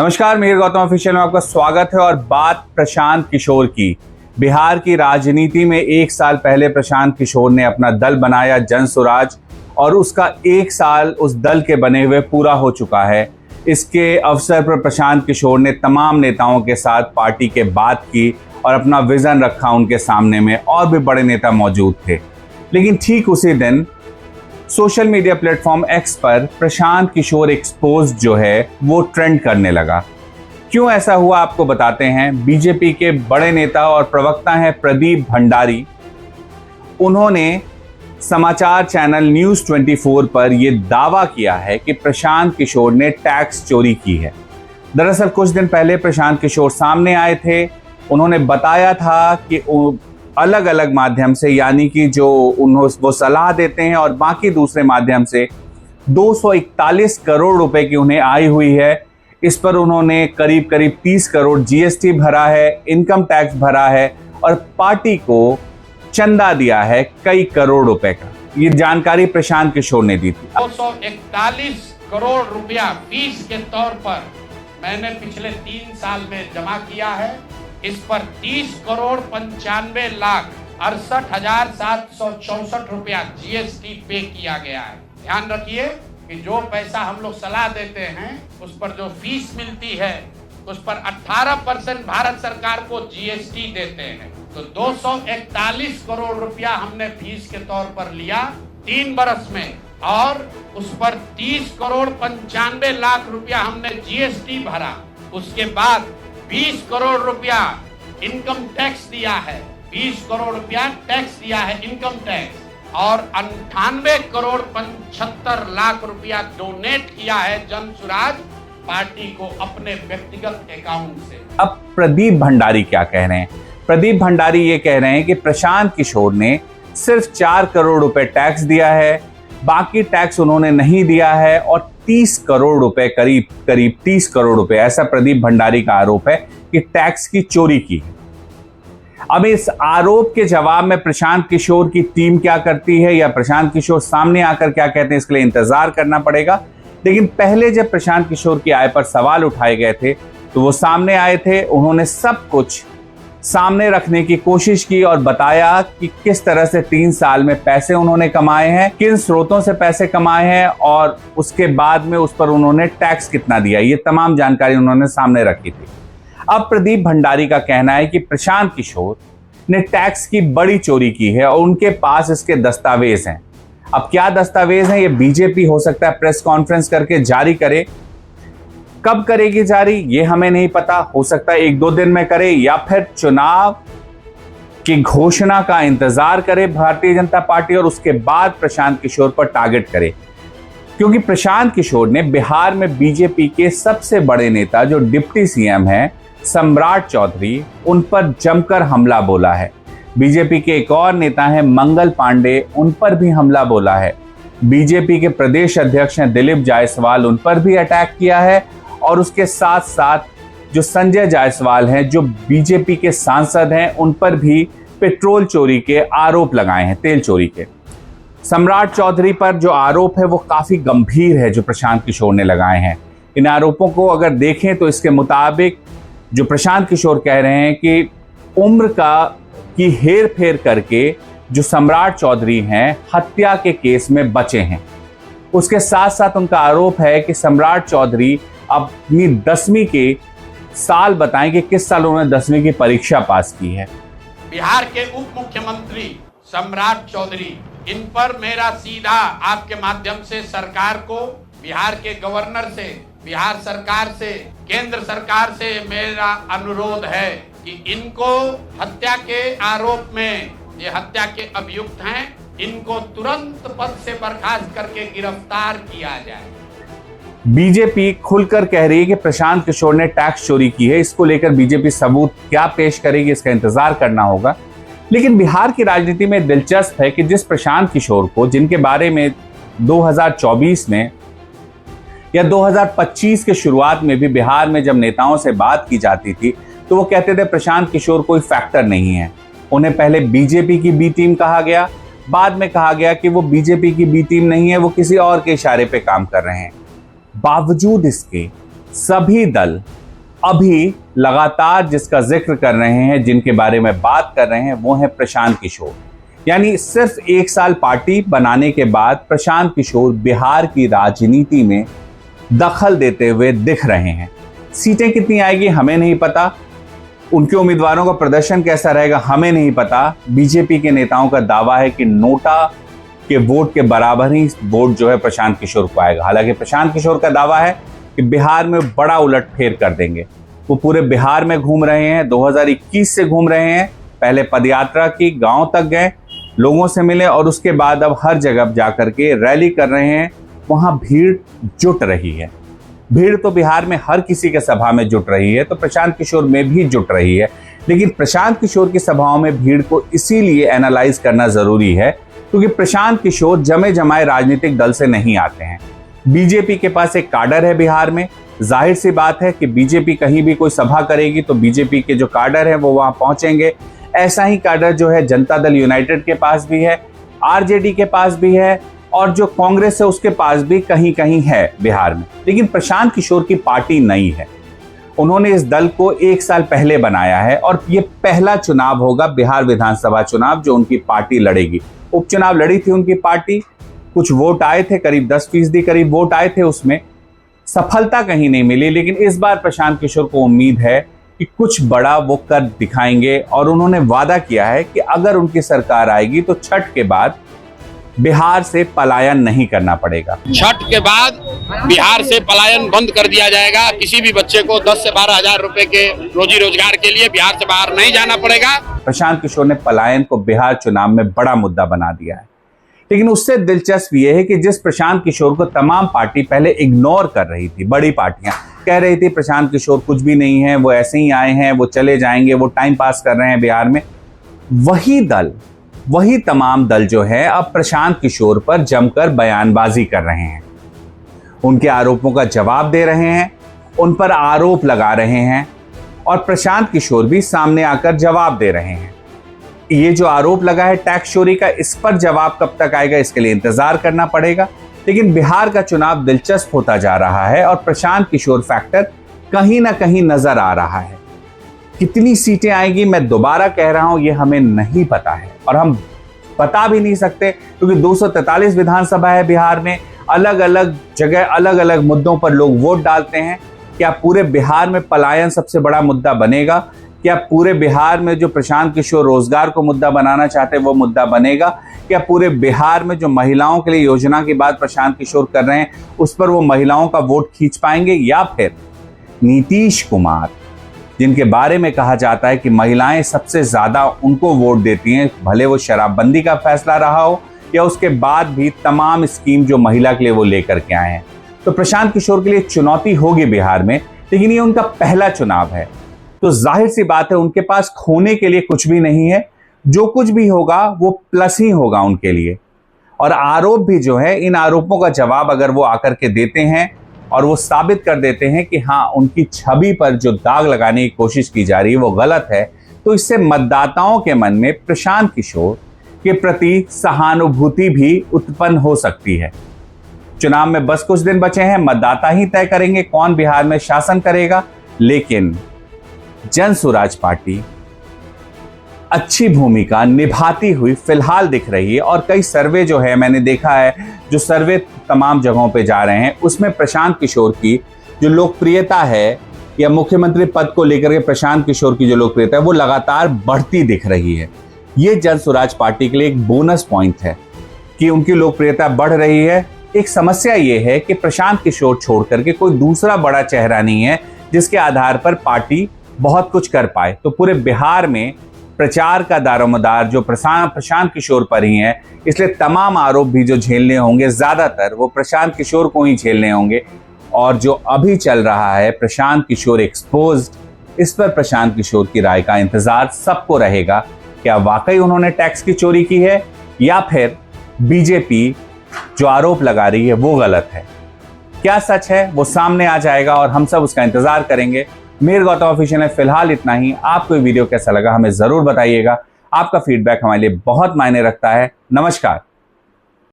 नमस्कार, मेहर गौतम ऑफिशियल में आपका स्वागत है। और बात प्रशांत किशोर की। बिहार की राजनीति में एक साल पहले प्रशांत किशोर ने अपना दल बनाया जनसुराज, और उसका एक साल उस दल के बने हुए पूरा हो चुका है। इसके अवसर पर प्रशांत किशोर ने तमाम नेताओं के साथ पार्टी के बात की और अपना विजन रखा उनके सामने में, और भी बड़े नेता मौजूद थे। लेकिन ठीक उसी दिन सोशल मीडिया प्लेटफॉर्म एक्स पर प्रशांत किशोर एक्सपोज जो है वो ट्रेंड करने लगा। क्यों ऐसा हुआ आपको बताते हैं। बीजेपी के बड़े नेता और प्रवक्ता हैं प्रदीप भंडारी। उन्होंने समाचार चैनल न्यूज़ 24 पर यह दावा किया है कि प्रशांत किशोर ने टैक्स चोरी की है। दरअसल कुछ दिन पहले प्रशांत किशोर सामने आए थे। उन्होंने बताया था कि अलग अलग माध्यम से, यानी कि जो वो सलाह देते हैं और बाकी दूसरे माध्यम से 241 करोड़ रुपए की उन्हें आई हुई है। इस पर उन्होंने करीब 30 करोड़ जीएसटी भरा है, इनकम टैक्स भरा है और पार्टी को चंदा दिया है कई करोड़ रुपए का। ये जानकारी प्रशांत किशोर ने दी थी। 241 करोड़ रुपया फीस के तौर पर मैंने पिछले 3 साल में जमा किया है। इस पर 30 करोड़ 95 लाख 68,764 रुपया जीएसटी पे किया गया है। ध्यान रखिए कि जो पैसा हम लोग सलाह देते हैं उस पर जो फीस मिलती है उस पर 18% भारत सरकार को जीएसटी देते हैं। तो 241 करोड़ रुपया हमने फीस के तौर पर लिया 3 बरस में, और उस पर 30 करोड़ 95 लाख रुपया हमने जीएसटी भरा। उसके बाद 20 करोड़ रुपया इनकम टैक्स दिया है, 20 करोड़ रुपया टैक्स दिया है इनकम टैक्स, और 98 करोड़ 75 लाख रुपया डोनेट किया है जनसुराज पार्टी को अपने व्यक्तिगत अकाउंट से। अब प्रदीप भंडारी क्या कह रहे हैं। प्रदीप भंडारी ये कह रहे हैं कि प्रशांत किशोर ने सिर्फ 4 करोड़ रुपए टैक्स दिया है, बाकी टैक्स उन्होंने नहीं दिया है, और 30 करोड़ रुपए करीब 30 करोड़ रुपए, ऐसा प्रदीप भंडारी का आरोप है कि टैक्स की चोरी की है। अब इस आरोप के जवाब में प्रशांत किशोर की टीम क्या करती है या प्रशांत किशोर सामने आकर क्या कहते हैं, इसके लिए इंतजार करना पड़ेगा। लेकिन पहले जब प्रशांत किशोर की आय पर सवाल उठाए गए थे तो वो सामने आए थे। उन्होंने सब कुछ सामने रखने की कोशिश की और बताया कि किस तरह से 3 साल में पैसे उन्होंने कमाए हैं, किन स्रोतों से पैसे कमाए हैं, और उसके बाद में उस पर उन्होंने टैक्स कितना दिया। ये तमाम जानकारी उन्होंने सामने रखी थी। अब प्रदीप भंडारी का कहना है कि प्रशांत किशोर ने टैक्स की बड़ी चोरी की है और उनके पास इसके दस्तावेज हैं। अब क्या दस्तावेज हैं, ये बीजेपी हो सकता है प्रेस कॉन्फ्रेंस करके जारी करे। कब करेगी जारी ये हमें नहीं पता। हो सकता है 1-2 दिन में करे, या फिर चुनाव की घोषणा का इंतजार करे भारतीय जनता पार्टी और उसके बाद प्रशांत किशोर पर टारगेट करे। क्योंकि प्रशांत किशोर ने बिहार में बीजेपी के सबसे बड़े नेता जो डिप्टी सीएम हैं सम्राट चौधरी, उन पर जमकर हमला बोला है। बीजेपी के एक और नेता हैं मंगल पांडे, उन पर भी हमला बोला है। बीजेपी के प्रदेश अध्यक्ष हैं दिलीप जायसवाल, उन पर भी अटैक किया है। और उसके साथ साथ जो संजय जायसवाल हैं जो बीजेपी के सांसद हैं, उन पर भी पेट्रोल चोरी के आरोप लगाए हैं, तेल चोरी के। सम्राट चौधरी पर जो आरोप है वो काफी गंभीर है जो प्रशांत किशोर ने लगाए हैं। इन आरोपों को अगर देखें तो इसके मुताबिक जो प्रशांत किशोर कह रहे हैं कि उम्र की हेर फेर करके जो सम्राट चौधरी हैं हत्या के केस में बचे हैं। उसके साथ साथ उनका आरोप है कि सम्राट चौधरी अपनी 10वीं के साल बताएं कि किस साल उन्होंने 10वीं की परीक्षा पास की है। बिहार के उप मुख्यमंत्री सम्राट चौधरी, इन पर मेरा सीधा आपके माध्यम से सरकार को, बिहार के गवर्नर से, बिहार सरकार से, केंद्र सरकार से मेरा अनुरोध है कि इनको हत्या के आरोप में, ये हत्या के अभियुक्त हैं, इनको तुरंत पद से बर्खास्त करके गिरफ्तार किया जाए। बीजेपी खुलकर कह रही है कि प्रशांत किशोर ने टैक्स चोरी की है। इसको लेकर बीजेपी सबूत क्या पेश करेगी, इसका इंतजार करना होगा। लेकिन बिहार की राजनीति में दिलचस्प है कि जिस प्रशांत किशोर को, जिनके बारे में 2024 में या 2025 के शुरुआत में भी बिहार में जब नेताओं से बात की जाती थी तो वो कहते थे प्रशांत किशोर कोई फैक्टर नहीं है। उन्हें पहले बीजेपी की बी टीम कहा गया, बाद में कहा गया कि वो बीजेपी की बी टीम नहीं है, वो किसी और के इशारे पे काम कर रहे हैं। बावजूद इसके सभी दल अभी लगातार जिसका जिक्र कर रहे हैं, जिनके बारे में बात कर रहे हैं, वो है प्रशांत किशोर। यानी सिर्फ 1 साल पार्टी बनाने के बाद प्रशांत किशोर बिहार की राजनीति में दखल देते हुए दिख रहे हैं। सीटें कितनी आएगी हमें नहीं पता, उनके उम्मीदवारों का प्रदर्शन कैसा रहेगा हमें नहीं पता। बीजेपी के नेताओं का दावा है कि नोटा के वोट के बराबर ही वोट जो है प्रशांत किशोर को आएगा। हालांकि प्रशांत किशोर का दावा है कि बिहार में बड़ा उलटफेर कर देंगे। वो पूरे बिहार में घूम रहे हैं, 2021 से घूम रहे हैं। पहले पदयात्रा की, गांव तक गए, लोगों से मिले और उसके बाद अब हर जगह जाकर के रैली कर रहे हैं। वहां भीड़ जुट रही है। भीड़ तो बिहार में हर किसी के सभा में जुट रही है, तो प्रशांत किशोर में भी जुट रही है। लेकिन प्रशांत किशोर की सभाओं में भीड़ को इसीलिए एनालाइज करना जरूरी है क्योंकि प्रशांत किशोर जमे जमाए राजनीतिक दल से नहीं आते हैं। बीजेपी के पास एक काडर है बिहार में। जाहिर सी बात है कि बीजेपी कहीं भी कोई सभा करेगी तो बीजेपी के जो काडर है वो वहां पहुंचेंगे। ऐसा ही काडर जो है जनता दल यूनाइटेड के पास भी है, आरजेडी के पास भी है और जो कांग्रेस है उसके पास भी कहीं कहीं है बिहार में। लेकिन प्रशांत किशोर की पार्टी नई है। उन्होंने इस दल को 1 साल पहले बनाया है और ये पहला चुनाव होगा बिहार विधानसभा चुनाव जो उनकी पार्टी लड़ेगी। उपचुनाव लड़ी थी उनकी पार्टी, कुछ वोट आए थे, करीब 10% करीब वोट आए थे, उसमें सफलता कहीं नहीं मिली। लेकिन इस बार प्रशांत किशोर को उम्मीद है कि कुछ बड़ा वो कर दिखाएंगे और उन्होंने वादा किया है कि अगर उनकी सरकार आएगी तो छठ के बाद बिहार से पलायन नहीं करना पड़ेगा। छठ के बाद बिहार से पलायन बंद कर दिया जाएगा। किसी भी बच्चे को 10 से 12 हजार रुपए के रोजी रोजगार के लिए बिहार से बाहर नहीं जाना पड़ेगा। प्रशांत किशोर ने पलायन को बिहार चुनाव में बड़ा मुद्दा बना दिया है। लेकिन उससे दिलचस्प यह है कि जिस प्रशांत किशोर को तमाम पार्टी पहले इग्नोर कर रही थी, बड़ी पार्टियां कह रही थी प्रशांत किशोर कुछ भी नहीं है, वो ऐसे ही आए हैं, वो चले जाएंगे, वो टाइम पास कर रहे हैं बिहार में, वही तमाम दल जो है अब प्रशांत किशोर पर जमकर बयानबाजी कर रहे हैं। उनके आरोपों का जवाब दे रहे हैं, उन पर आरोप लगा रहे हैं और प्रशांत किशोर भी सामने आकर जवाब दे रहे हैं। ये जो आरोप लगा है टैक्स चोरी का, इस पर जवाब कब तक आएगा इसके लिए इंतजार करना पड़ेगा। लेकिन बिहार का चुनाव दिलचस्प होता जा रहा है और प्रशांत किशोर फैक्टर कहीं ना कहीं नजर आ रहा है। कितनी सीटें आएगी मैं दोबारा कह रहा हूं, ये हमें नहीं पता है और हम बता भी नहीं सकते क्योंकि 243 विधानसभा है बिहार में। अलग अलग जगह अलग अलग मुद्दों पर लोग वोट डालते हैं। क्या पूरे बिहार में पलायन सबसे बड़ा मुद्दा बनेगा? क्या पूरे बिहार में जो प्रशांत किशोर रोजगार को मुद्दा बनाना चाहते हैं वो मुद्दा बनेगा? क्या पूरे बिहार में जो महिलाओं के लिए योजना की बात प्रशांत किशोर कर रहे हैं उस पर वो महिलाओं का वोट खींच पाएंगे? या फिर नीतीश कुमार, जिनके बारे में कहा जाता है कि महिलाएं सबसे ज्यादा उनको वोट देती हैं, भले वो शराबबंदी का फैसला रहा हो या उसके बाद भी तमाम स्कीम जो महिला के लिए वो लेकर के आए हैं, तो प्रशांत किशोर के लिए चुनौती होगी बिहार में। लेकिन ये उनका पहला चुनाव है तो जाहिर सी बात है उनके पास खोने के लिए कुछ भी नहीं है। जो कुछ भी होगा वो प्लस ही होगा उनके लिए। और आरोप भी जो है, इन आरोपों का जवाब अगर वो आकर के देते हैं और वो साबित कर देते हैं कि हाँ उनकी छवि पर जो दाग लगाने की कोशिश की जा रही है वो गलत है, तो इससे मतदाताओं के मन में प्रशांत किशोर के प्रति सहानुभूति भी उत्पन्न हो सकती है। चुनाव में बस कुछ दिन बचे हैं, मतदाता ही तय करेंगे कौन बिहार में शासन करेगा। लेकिन जन स्वराज पार्टी अच्छी भूमिका निभाती हुई फिलहाल दिख रही है और कई सर्वे जो है मैंने देखा है, जो सर्वे तमाम जगहों पे जा रहे हैं उसमें प्रशांत किशोर की जो लोकप्रियता है या मुख्यमंत्री पद को लेकर के प्रशांत किशोर की जो लोकप्रियता है वो लगातार बढ़ती दिख रही है। ये जन स्वराज पार्टी के लिए एक बोनस पॉइंट है कि उनकी लोकप्रियता बढ़ रही है। एक समस्या ये है कि प्रशांत किशोर छोड़ करके कोई दूसरा बड़ा चेहरा नहीं है जिसके आधार पर पार्टी बहुत कुछ कर पाए। तो पूरे बिहार में प्रचार का दारोमदार जो प्रशांत किशोर पर ही है, इसलिए तमाम आरोप भी जो झेलने होंगे ज्यादातर वो प्रशांत किशोर को ही झेलने होंगे। और जो अभी चल रहा है प्रशांत किशोर एक्सपोज्ड, इस पर प्रशांत किशोर की राय का इंतजार सबको रहेगा। क्या वाकई उन्होंने टैक्स की चोरी की है या फिर बीजेपी जो आरोप लगा रही है वो गलत है? क्या सच है वो सामने आ जाएगा और हम सब उसका इंतजार करेंगे। मेरे गौतम ऑफिशियल में फिलहाल इतना ही। आपको ये वीडियो कैसा लगा हमें जरूर बताइएगा। आपका फीडबैक हमारे लिए बहुत मायने रखता है। नमस्कार।